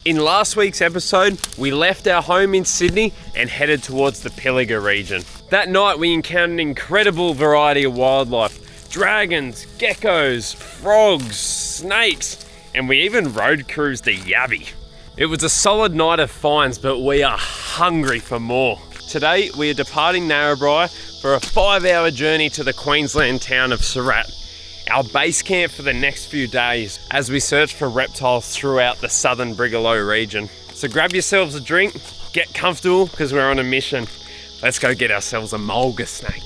In last week's episode, we left our home in Sydney and headed towards the Pilliga region. That night we encountered an incredible variety of wildlife. Dragons, geckos, frogs, snakes, and we even road cruised the Yabby. It was a solid night of finds, but we are hungry for more. Today we are departing Narrabri for a 5-hour journey to the Queensland town of Surat, our base camp for the next few days as we search for reptiles throughout the Southern Brigalow region. So grab yourselves a drink, get comfortable because we're on a mission. Let's go get ourselves a mulga snake.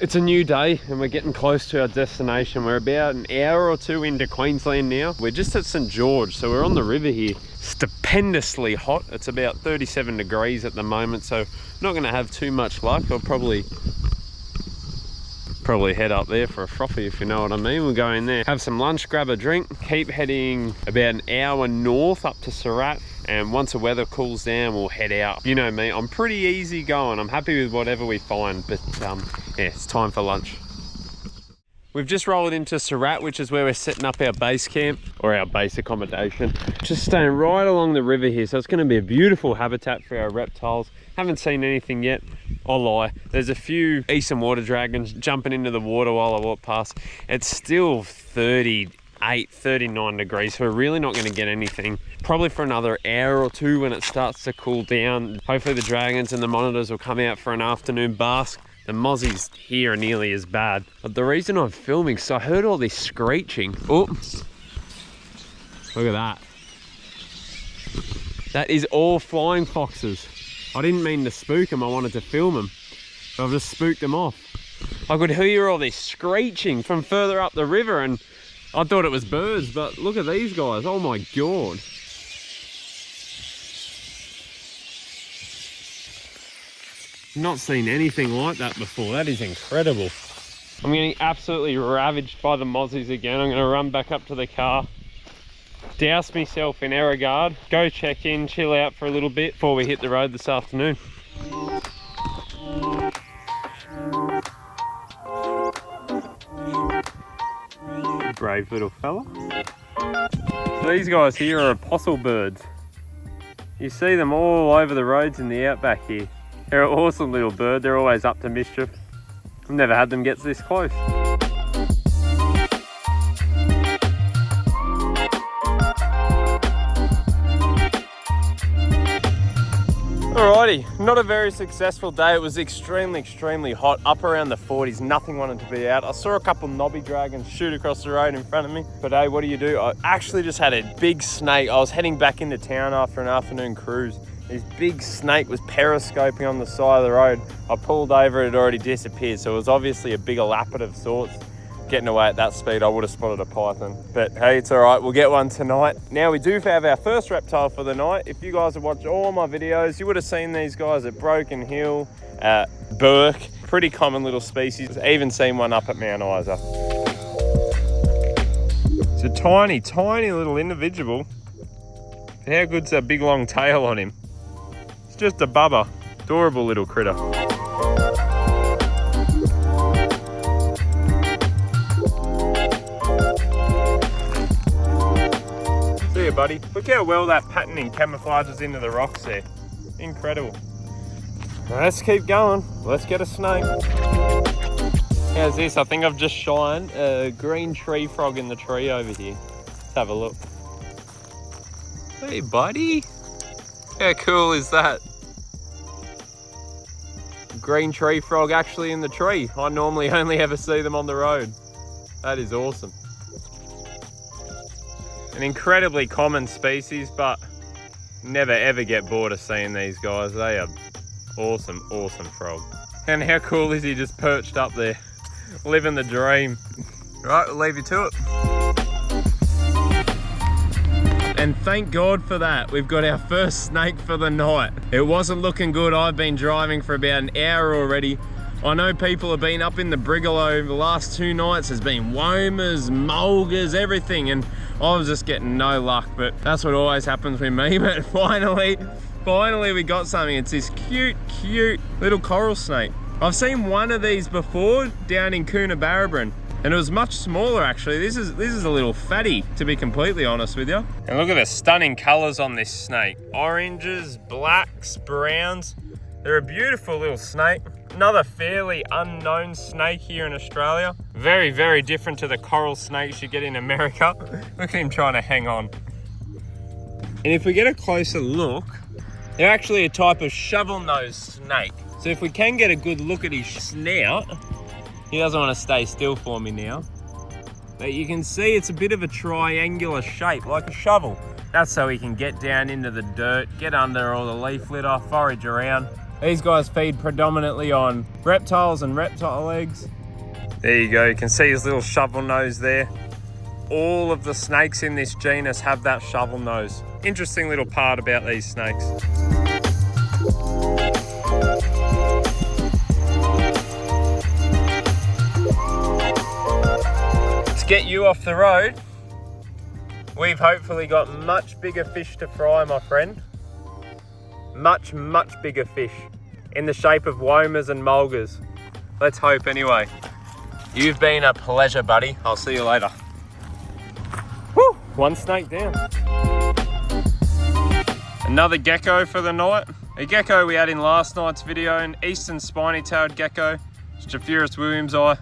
It's a new day and we're getting close to our destination. We're about an hour or two into Queensland now. We're just at St. George, so we're on the river here. Stupendously hot. It's about 37 degrees at the moment, so not gonna have too much luck. I'll probably head up there for a frothy, if you know what I mean. We'll go in there, have some lunch, grab a drink, keep heading about an hour north up to Surat, and once the weather cools down, we'll head out. You know me, I'm pretty easy going. I'm happy with whatever we find, but yeah, it's time for lunch. We've just rolled into Surat, which is where we're setting up our base camp, or our base accommodation. Just staying right along the river here, so it's going to be a beautiful habitat for our reptiles. Haven't seen anything yet, I'll lie. There's a few eastern water dragons jumping into the water while I walk past. It's still 38, 39 degrees, so we're really not going to get anything. Probably for another hour or two when it starts to cool down. Hopefully the dragons and the monitors will come out for an afternoon bask. The mozzies here are nearly as bad. But the reason I'm filming, so I heard all this screeching. Oh, look at that. That is all flying foxes. I didn't mean to spook them, I wanted to film them. But I've just spooked them off. I could hear all this screeching from further up the river and I thought it was birds, but look at these guys, oh my God. Not seen anything like that before. That is incredible. I'm getting absolutely ravaged by the mozzies again. I'm gonna run back up to the car, douse myself in Aerogard, go check in, chill out for a little bit before we hit the road this afternoon. Brave little fella. So these guys here are apostle birds. You see them all over the roads in the outback here. They're an awesome little bird. They're always up to mischief. I've never had them get this close. Alrighty, not a very successful day. It was extremely hot, up around the 40s. Nothing wanted to be out. I saw a couple knobby dragons shoot across the road in front of me. But hey, what do? I actually just had a big snake. I was heading back into town after an afternoon cruise. This big snake was periscoping on the side of the road. I pulled over, it had already disappeared. So it was obviously a bigger lappet of sorts. Getting away at that speed, I would have spotted a python. But hey, it's all right, we'll get one tonight. Now we do have our first reptile for the night. If you guys have watched all my videos, you would have seen these guys at Broken Hill, at Burke. Pretty common little species. I've even seen one up at Mount Isa. It's a tiny little individual. How good's that big long tail on him? It's just a bubba. Adorable little critter. See you, buddy. Look how well that patterning camouflages into the rocks there. Incredible. Let's keep going. Let's get a snake. How's this? I think I've just shined a green tree frog in the tree over here. Let's have a look. Hey, buddy. How cool is that? Green tree frog actually in the tree. I normally only ever see them on the road. That is awesome. An incredibly common species, but never ever get bored of seeing these guys. They are awesome frog. And how cool is he just perched up there, living the dream. Right, we'll leave you to it. And thank God for that. We've got our first snake for the night. It wasn't looking good. I've been driving for about an hour already. I know people have been up in the Brigalow the last 2 nights. There's been womas, mulgas, everything, and I was just getting no luck, but that's what always happens with me. But finally we got something. It's this cute little coral snake. I've seen one of these before down in Coonabarabran. And it was much smaller actually. This is a little fatty, to be completely honest with you. And look at the stunning colors on this snake. Oranges, blacks, browns. They're a beautiful little snake. Another fairly unknown snake here in Australia. Very, very different to the coral snakes you get in America. Look at him trying to hang on. And if we get a closer look, they're actually a type of shovel-nosed snake. So if we can get a good look at his snout, he doesn't want to stay still for me now. But you can see it's a bit of a triangular shape, like a shovel. That's so he can get down into the dirt, get under all the leaf litter, forage around. These guys feed predominantly on reptiles and reptile eggs. There you go, you can see his little shovel nose there. All of the snakes in this genus have that shovel nose. Interesting little part about these snakes. To get you off the road, we've hopefully got much bigger fish to fry, my friend. Much, much bigger fish in the shape of womas and mulgas. Let's hope anyway. You've been a pleasure, buddy. I'll see you later. Woo! One snake down. Another gecko for the night. A gecko we had in last night's video, an eastern spiny-tailed gecko, Staphyurus williamsi.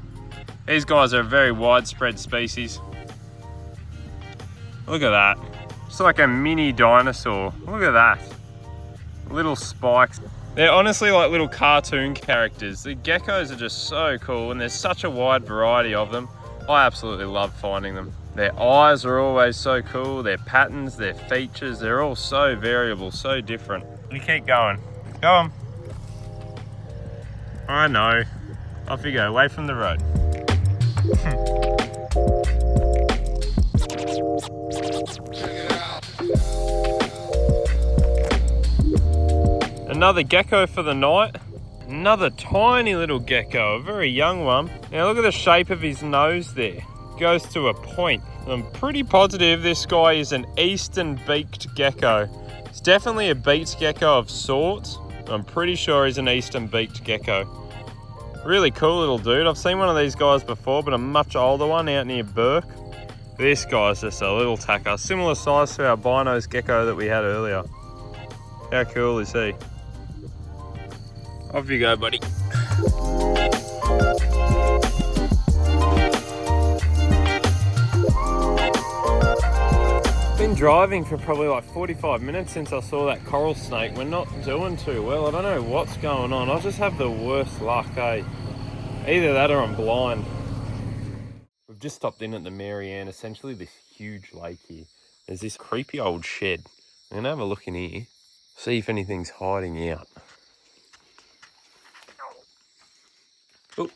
These guys are a very widespread species. Look at that. It's like a mini dinosaur. Look at that. Little spikes. They're honestly like little cartoon characters. The geckos are just so cool and there's such a wide variety of them. I absolutely love finding them. Their eyes are always so cool, their patterns, their features, they're all so variable, so different. You keep going. Go on. I know. Off you go, away from the road. Another gecko for the night. Another tiny little gecko, a very young one. Now look at the shape of his nose there. Goes to a point. I'm pretty positive this guy is an eastern beaked gecko. It's definitely a beaked gecko of sorts. I'm pretty sure he's an eastern beaked gecko. Really cool little dude. I've seen one of these guys before, but a much older one out near Burke. This guy's just a little tacker, similar size to our albino gecko that we had earlier. How cool is he? Off you go, buddy. Been driving for probably like 45 minutes since I saw that coral snake. We're not doing too well. I don't know what's going on. I just have the worst luck, eh? Either that or I'm blind. We've just stopped in at the Marianne, essentially this huge lake here. There's this creepy old shed. I'm gonna have a look in here, see if anything's hiding out. Oh,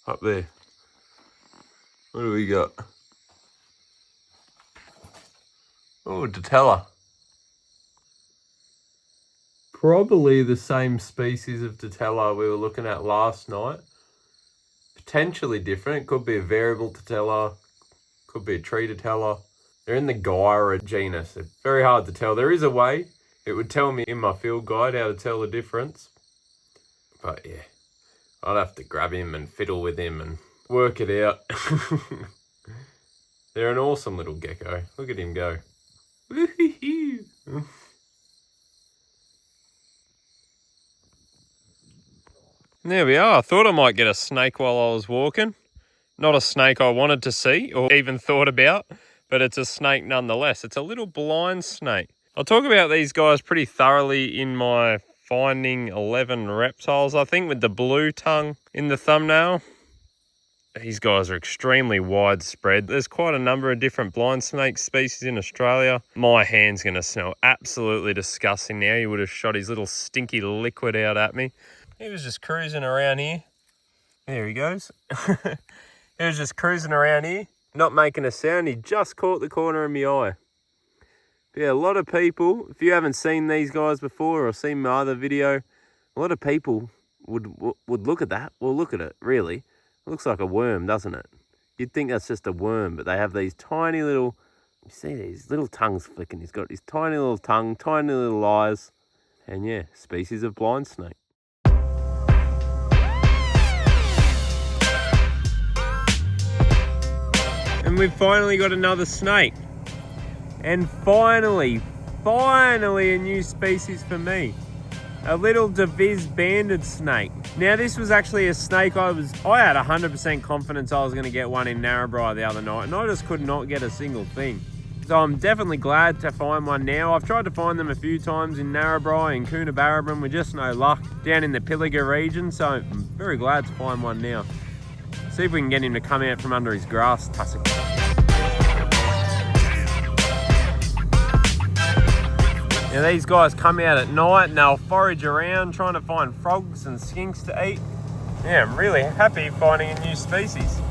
up there. What do we got? Oh, Datella. Probably the same species of Datella we were looking at last night. Potentially different. Could be a variable Datella. Could be a tree Datella. They're in the Gyra genus. They're very hard to tell. There is a way. It would tell me in my field guide how to tell the difference. But yeah, I'd have to grab him and fiddle with him and work it out. They're an awesome little gecko. Look at him go. There we are. I thought I might get a snake while I was walking. Not a snake I wanted to see or even thought about, but it's a snake nonetheless. It's a little blind snake. I'll talk about these guys pretty thoroughly in my Finding 11 Reptiles, I think, with the blue tongue in the thumbnail. These guys are extremely widespread. There's quite a number of different blind snake species in Australia. My hand's going to smell absolutely disgusting now. He would have shot his little stinky liquid out at me. He was just cruising around here. There he goes. He was just cruising around here, not making a sound. He just caught the corner of my eye. But yeah, a lot of people, if you haven't seen these guys before or seen my other video, a lot of people would look at that. Well, look at it, really. It looks like a worm, doesn't it? You'd think that's just a worm, but they have these tiny little, you see these little tongues flicking. He's got his tiny little tongue, tiny little eyes, and yeah, species of blind snake. And we've finally got another snake. And finally a new species for me. A little Devis banded snake. Now this was actually a snake I had 100% confidence I was going to get one in Narrabri the other night, and I just could not get a single thing. So I'm definitely glad to find one now. I've tried to find them a few times in Narrabri and Coonabarabran with just no luck down in the Pilliga region, so I'm very glad to find one now. See if we can get him to come out from under his grass tussock. Now these guys come out at night and they'll forage around trying to find frogs and skinks to eat. Yeah, I'm really happy finding a new species.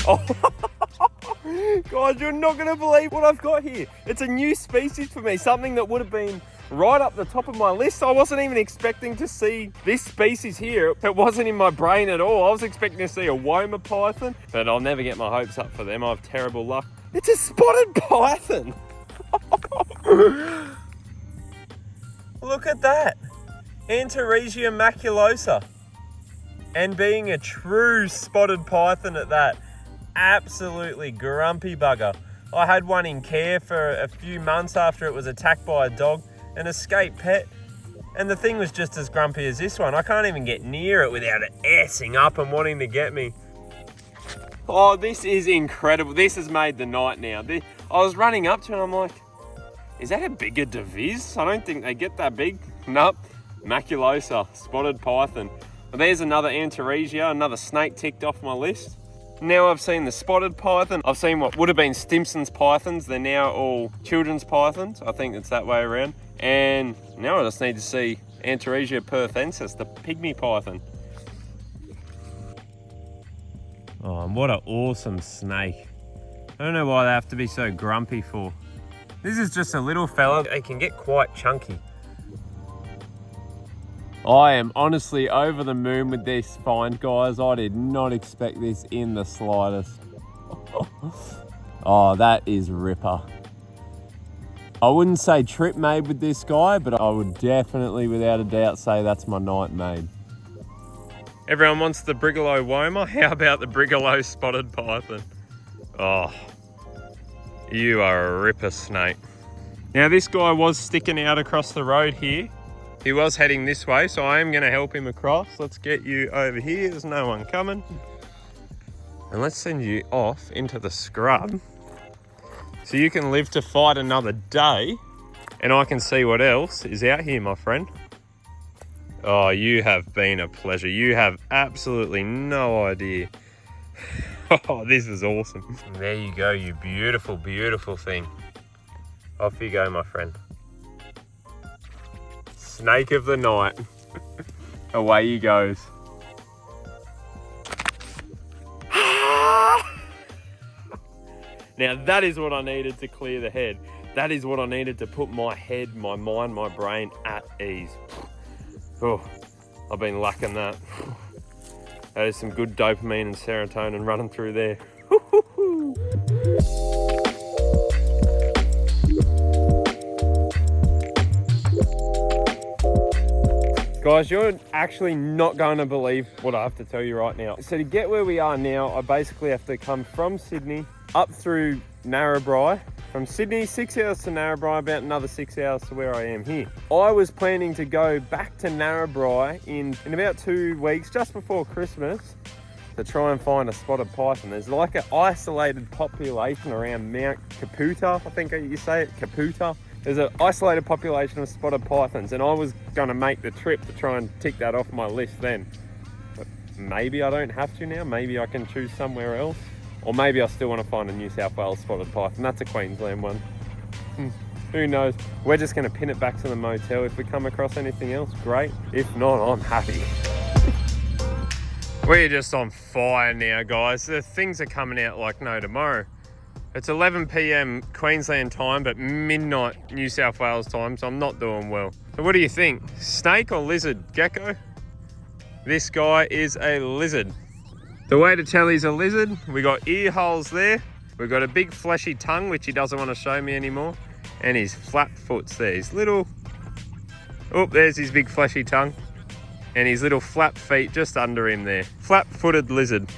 Oh. Guys, you're not going to believe what I've got here. It's a new species for me, something that would have been right up the top of my list. I wasn't even expecting to see this species here. It wasn't in my brain at all. I was expecting to see a Woma python, but I'll never get my hopes up for them. I have terrible luck. It's a spotted python. Look at that. Antaresia maculosa. And being a true spotted python at that. Absolutely grumpy bugger. I had one in care for a few months after it was attacked by a dog, an escaped pet, and the thing was just as grumpy as this one. I can't even get near it without it assing up and wanting to get me. Oh, this is incredible. This has made the night now. I was running up to it and I'm like, is that a bigger Devis? I don't think they get that big. Nope, maculosa, spotted python. Well, there's another Antaresia, another snake ticked off my list. Now I've seen the spotted python. I've seen what would have been Stimson's pythons. They're now all children's pythons. I think it's that way around. And now I just need to see Antaresia perthensis, the pygmy python. Oh, and what an awesome snake. I don't know why they have to be so grumpy for. This is just a little fella. They can get quite chunky. I am honestly over the moon with this find, guys. I did not expect this in the slightest. Oh, that is ripper. I wouldn't say trip made with this guy, but I would definitely, without a doubt, say that's my night made. Everyone wants the Brigalow Woma. How about the Brigalow spotted python? Oh, you are a ripper snake. Now this guy was sticking out across the road here. He was heading this way, so I am going to help him across. Let's get you over here. There's no one coming. And let's send you off into the scrub so you can live to fight another day and I can see what else is out here, my friend. Oh, you have been a pleasure. You have absolutely no idea. Oh, this is awesome. There you go, you beautiful, beautiful thing. Off you go, my friend. Snake of the night. Away he goes. Now that is what I needed to clear the head. That is what I needed to put my head, my mind, my brain at ease. Oh, I've been lacking that. That is some good dopamine and serotonin running through there. Guys, you're actually not going to believe what I have to tell you right now. So to get where we are now, I basically have to come from Sydney up through Narrabri. From Sydney, 6 hours to Narrabri, about another 6 hours to where I am here. I was planning to go back to Narrabri in about 2 weeks, just before Christmas, to try and find a spotted python. There's like an isolated population around Mount Caputa, I think you say it, Caputa. There's an isolated population of spotted pythons, and I was going to make the trip to try and tick that off my list then. But maybe I don't have to now. Maybe I can choose somewhere else. Or maybe I still want to find a New South Wales spotted python. That's a Queensland one. Who knows? We're just going to pin it back to the motel. If we come across anything else, great. If not, I'm happy. We're just on fire now, guys. The things are coming out like no tomorrow. It's 11 p.m. Queensland time, but midnight New South Wales time, so I'm not doing well. So what do you think? Snake or lizard? Gecko? This guy is a lizard. The way to tell he's a lizard, we got ear holes there, We've got a big fleshy tongue, which he doesn't want to show me anymore. And his flat foots there, his little, oh, there's his big fleshy tongue. And his little flap feet just under him there. Flap-footed lizard.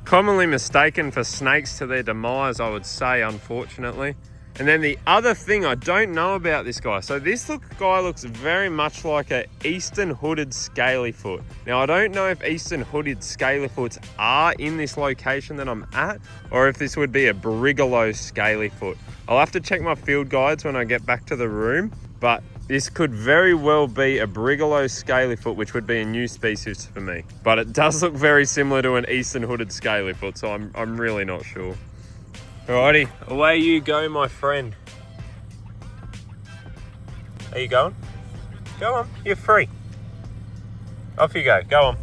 Commonly mistaken for snakes to their demise, I would say, unfortunately. And then the other thing I don't know about this guy. So this guy looks very much like an eastern hooded scaly-foot. Now, I don't know if eastern hooded scaly-foots are in this location that I'm at, or if this would be a Brigalow scaly-foot. I'll have to check my field guides when I get back to the room, but this could very well be a Brigalow scaly-foot, which would be a new species for me. But it does look very similar to an eastern hooded scaly-foot, so I'm really not sure. Alrighty, away you go, my friend. Are you going? Go on, you're free. Off you go, go on.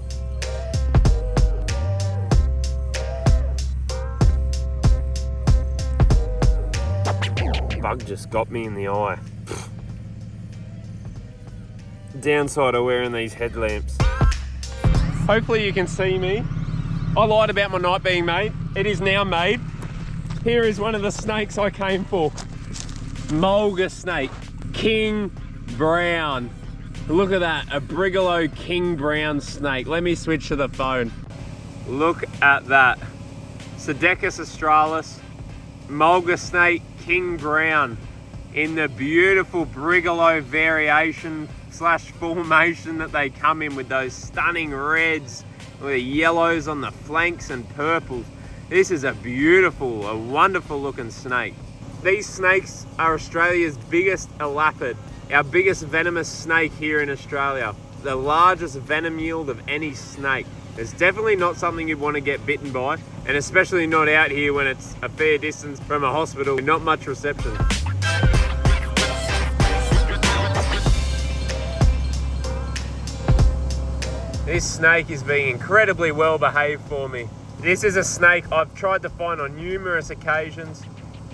Bug just got me in the eye. Downside of wearing these headlamps. Hopefully you can see me. I lied about my night being made. It is now made. Here is one of the snakes I came for. Mulga snake, king brown. Look at that, a Brigalow king brown snake. Let me switch to the phone. Look at that. Pseudechus australis, mulga snake, king brown, in the beautiful Brigalow variation / formation that they come in, with those stunning reds, with the yellows on the flanks and purples. This is a beautiful, a wonderful looking snake. These snakes are Australia's biggest elapid, our biggest venomous snake here in Australia. The largest venom yield of any snake. It's definitely not something you'd want to get bitten by, and especially not out here when it's a fair distance from a hospital, not much reception. This snake is being incredibly well behaved for me. This is a snake I've tried to find on numerous occasions,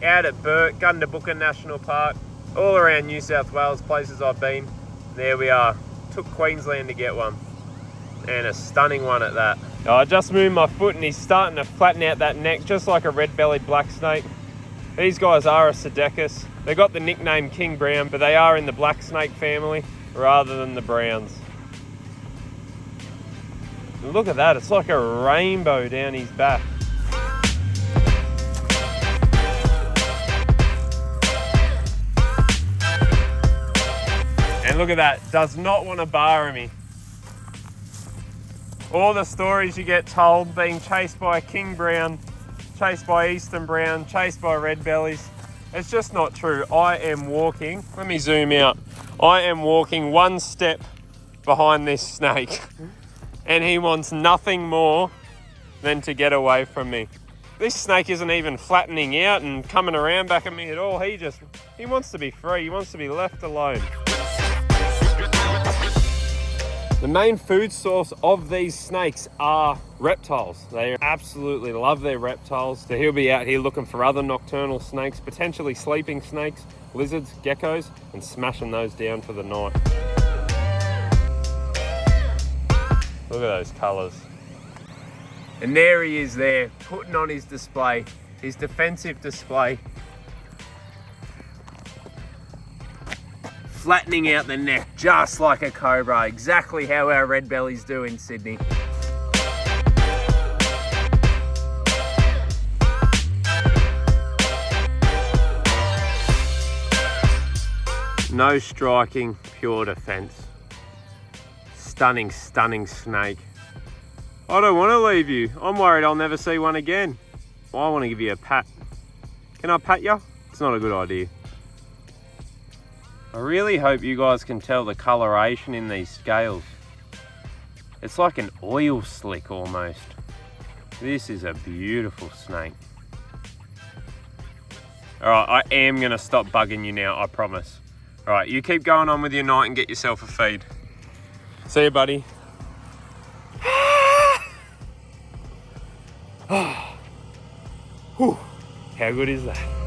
out at Burt, Gundabooka National Park, all around New South Wales, places I've been. There we are. Took Queensland to get one, and a stunning one at that. I just moved my foot and he's starting to flatten out that neck just like a red-bellied black snake. These guys are a Pseudechus. They got the nickname King Brown, but they are in the black snake family rather than the browns. Look at that, it's like a rainbow down his back. And look at that, does not want to bar me. All the stories you get told, being chased by a king brown, chased by eastern brown, chased by red bellies, it's just not true. I am walking, let me zoom out. I am walking one step behind this snake. And he wants nothing more than to get away from me. This snake isn't even flattening out and coming around back at me at all. He wants to be free. He wants to be left alone. The main food source of these snakes are reptiles. They absolutely love their reptiles. So he'll be out here looking for other nocturnal snakes, potentially sleeping snakes, lizards, geckos, and smashing those down for the night. Look at those colours. And there he is there, putting on his display, his defensive display. Flattening out the neck just like a cobra, exactly how our red bellies do in Sydney. No striking, pure defence. Stunning, stunning snake. I don't want to leave you. I'm worried I'll never see one again. Well, I want to give you a pat. Can I pat you? It's not a good idea. I really hope you guys can tell the coloration in these scales. It's like an oil slick almost. This is a beautiful snake. Alright, I am going to stop bugging you now, I promise. Alright, you keep going on with your night and get yourself a feed. See you, buddy. How good is that?